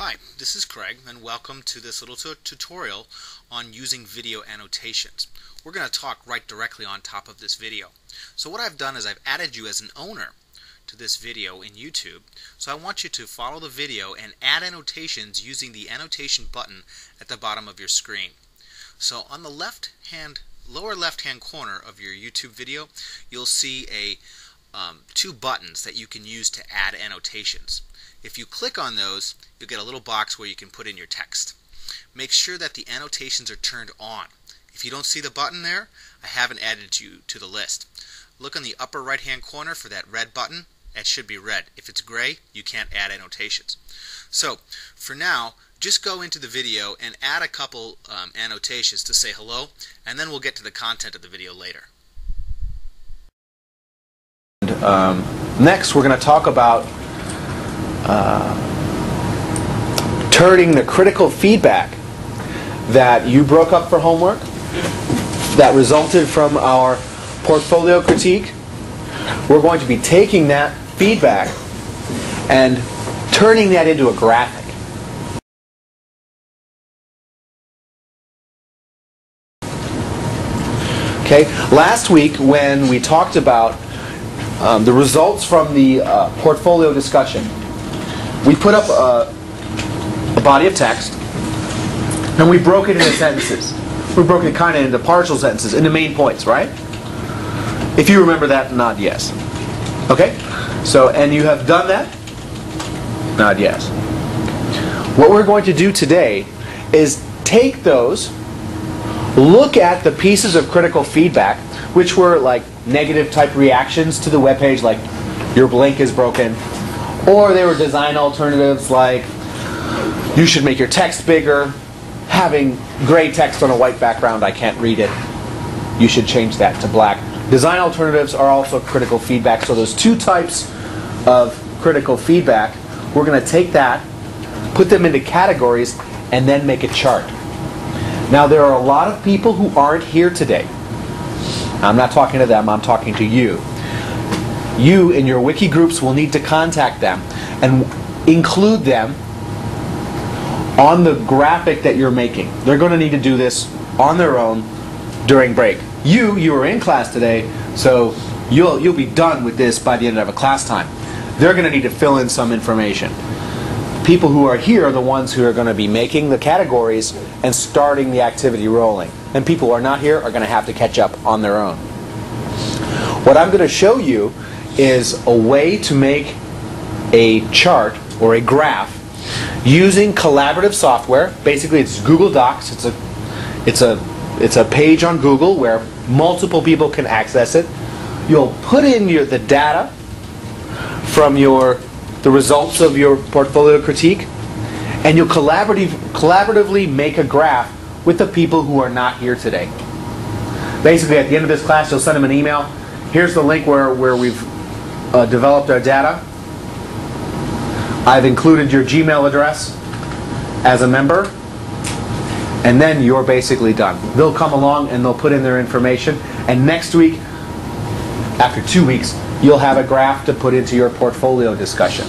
Hi, this is Craig and welcome to this little tutorial on using video annotations. We're going to talk right directly on top of this video. So what I've done is I've added you as an owner to this video in YouTube. So I want you to follow the video and add annotations using the annotation button at the bottom of your screen. So on the lower left hand corner of your YouTube video, you'll see two buttons that you can use to add annotations. If you click on those, you'll get a little box where you can put in your text. Make sure that the annotations are turned on. If you don't see the button there, I haven't added you to the list. Look on the upper right hand corner for that red button. It should be red. If it's gray, you can't add annotations. So for now, just go into the video and add a couple annotations to say hello, and then we'll get to the content of the video later. Next, we're going to talk about turning the critical feedback that you broke up for homework, that resulted from our portfolio critique. We're going to be taking that feedback and turning that into a graphic. Okay, last week when we talked about the results from the portfolio discussion, we put up a body of text and we broke it into sentences. We broke it kind of into partial sentences, into main points, right? If you remember that, nod yes. Okay? So, and you have done that? Nod yes. What we're going to do today is take those, look at the pieces of critical feedback, which were like negative type reactions to the web page, like your link is broken, or they were design alternatives like you should make your text bigger, having gray text on a white background, I can't read it, you should change that to black. Design alternatives are also critical feedback. So those two types of critical feedback, we're going to take that, put them into categories, and then make a chart. Now there are a lot of people who aren't here today. I'm not talking to them, I'm talking to you. You in your wiki groups will need to contact them and include them on the graphic that you're making. They're going to need to do this on their own during break. You are in class today, so you'll be done with this by the end of a class time. They're going to need to fill in some information. People who are here are the ones who are going to be making the categories and starting the activity rolling. And people who are not here are going to have to catch up on their own. What I'm going to show you is a way to make a chart or a graph using collaborative software. Basically, it's Google Docs. It's a page on Google where multiple people can access it. You'll put in the data from the results of your portfolio critique, and you'll collaboratively make a graph with the people who are not here today. Basically, at the end of this class, you'll send them an email. Here's the link where we've developed our data. I've included your Gmail address as a member, and then you're basically done. They'll come along and they'll put in their information, and next week, after 2 weeks, you'll have a graph to put into your portfolio discussion.